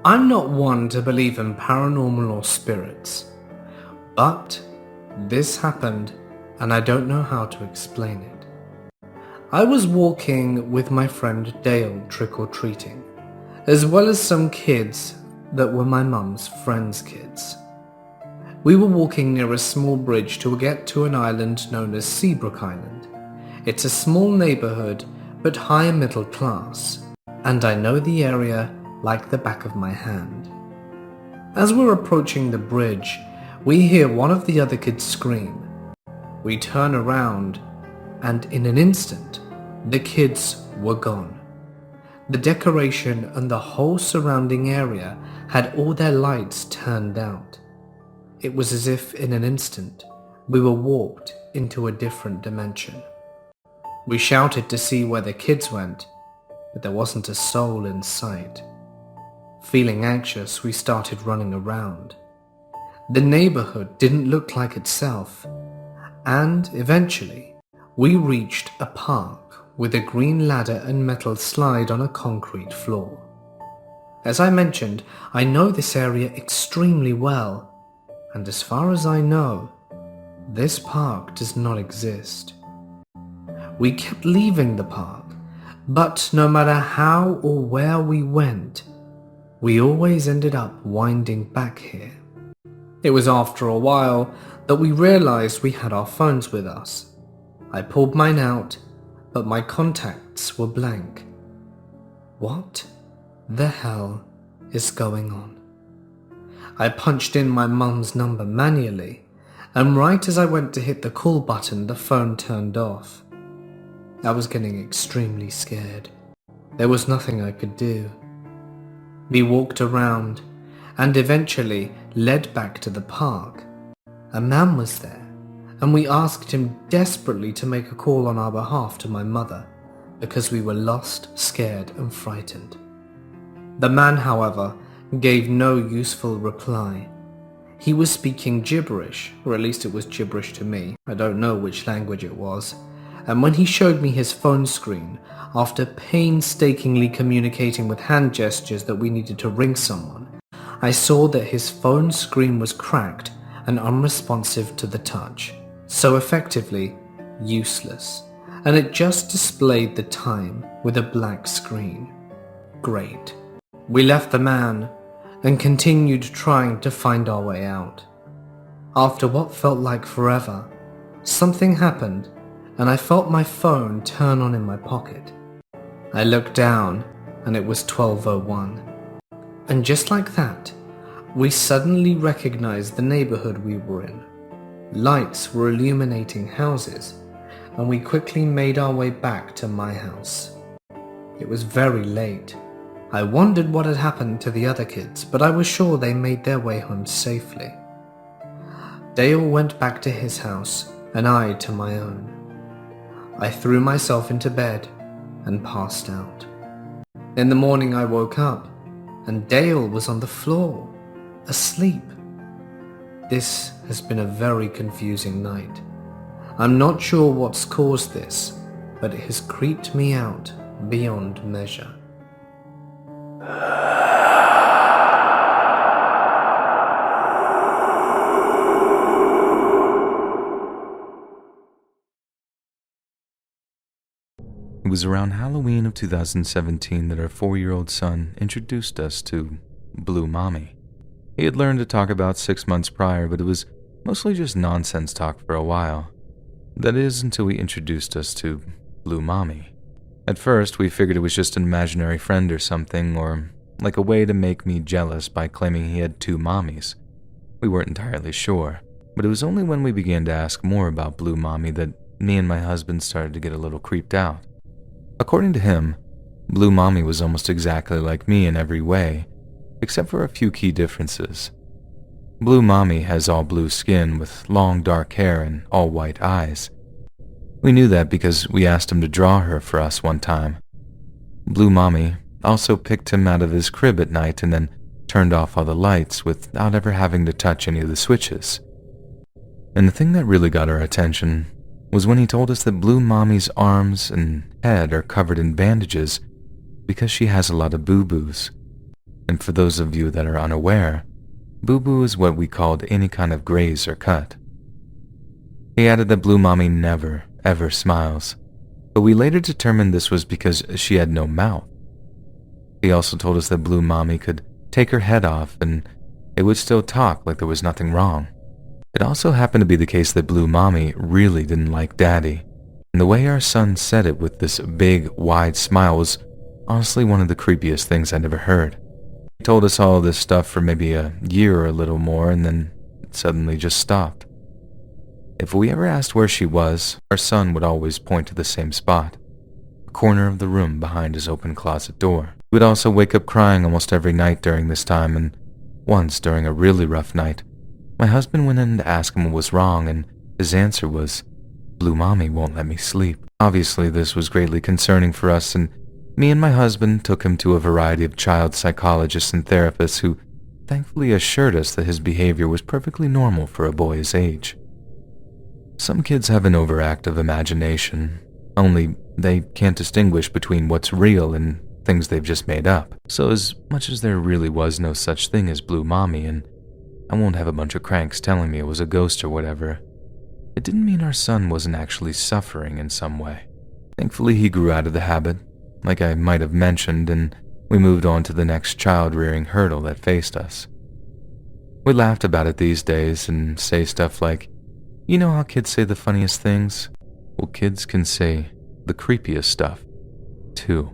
I'm not one to believe in paranormal or spirits, but this happened and I don't know how to explain it. I was walking with my friend Dale trick-or-treating, as well as some kids that were my mum's friends' kids. We were walking near a small bridge to get to an island known as Seabrook Island. It's a small neighborhood but high middle class, and I know the area like the back of my hand. As we're approaching the bridge, we hear one of the other kids scream. We turn around, and in an instant, the kids were gone. The decoration and the whole surrounding area had all their lights turned out. It was as if in an instant, we were warped into a different dimension. We shouted to see where the kids went, but there wasn't a soul in sight. Feeling anxious, we started running around. The neighborhood didn't look like itself, and eventually, we reached a park with a green ladder and metal slide on a concrete floor. As I mentioned, I know this area extremely well, and as far as I know, this park does not exist. We kept leaving the park, but no matter how or where we went, we always ended up winding back here. It was after a while that we realized we had our phones with us. I pulled mine out, but my contacts were blank. What the hell is going on? I punched in my mum's number manually, and right as I went to hit the call button, the phone turned off. I was getting extremely scared. There was nothing I could do. We walked around and eventually led back to the park. A man was there, and we asked him desperately to make a call on our behalf to my mother because we were lost, scared, and frightened. The man, however, gave no useful reply. He was speaking gibberish, or at least it was gibberish to me. I don't know which language it was. And when he showed me his phone screen, after painstakingly communicating with hand gestures that we needed to ring someone, I saw that his phone screen was cracked and unresponsive to the touch, so effectively useless, and it just displayed the time with a black screen. Great. We left the man and continued trying to find our way out. After what felt like forever, something happened and I felt my phone turn on in my pocket. I looked down and it was 12:01. And just like that, we suddenly recognized the neighborhood we were in. Lights were illuminating houses, and we quickly made our way back to my house. It was very late. I wondered what had happened to the other kids, but I was sure they made their way home safely. Dale went back to his house, and I to my own. I threw myself into bed and passed out. In the morning I woke up, and Dale was on the floor, asleep. This has been a very confusing night. I'm not sure what's caused this, but it has creeped me out beyond measure. It was around Halloween of 2017 that our 4-year-old son introduced us to Blue Mommy. He had learned to talk about 6 months prior, but it was mostly just nonsense talk for a while. That is, until he introduced us to Blue Mommy. At first, we figured it was just an imaginary friend or something, or like a way to make me jealous by claiming he had 2 mommies. We weren't entirely sure, but it was only when we began to ask more about Blue Mommy that me and my husband started to get a little creeped out. According to him, Blue Mommy was almost exactly like me in every way, except for a few key differences. Blue Mommy has all blue skin with long dark hair and all white eyes. We knew that because we asked him to draw her for us one time. Blue Mommy also picked him out of his crib at night and then turned off all the lights without ever having to touch any of the switches. And the thing that really got our attention was when he told us that Blue Mommy's arms and head are covered in bandages because she has a lot of boo-boos. And for those of you that are unaware, boo-boo is what we called any kind of graze or cut. He added that Blue Mommy never, ever smiles, but we later determined this was because she had no mouth. He also told us that Blue Mommy could take her head off and it would still talk like there was nothing wrong. It also happened to be the case that Blue Mommy really didn't like Daddy, and the way our son said it with this big, wide smile was honestly one of the creepiest things I'd ever heard. He told us all this stuff for maybe a year or a little more, and then it suddenly just stopped. If we ever asked where she was, our son would always point to the same spot, a corner of the room behind his open closet door. He would also wake up crying almost every night during this time, and once during a really rough night, my husband went in to ask him what was wrong, and his answer was, "Blue Mommy won't let me sleep." Obviously, this was greatly concerning for us, and me and my husband took him to a variety of child psychologists and therapists who thankfully assured us that his behavior was perfectly normal for a boy his age. Some kids have an overactive imagination, only they can't distinguish between what's real and things they've just made up. So as much as there really was no such thing as Blue Mommy, and I won't have a bunch of cranks telling me it was a ghost or whatever, it didn't mean our son wasn't actually suffering in some way. Thankfully, he grew out of the habit, like I might have mentioned, and we moved on to the next child-rearing hurdle that faced us. We laughed about it these days and say stuff like, you know how kids say the funniest things? Well, kids can say the creepiest stuff, too.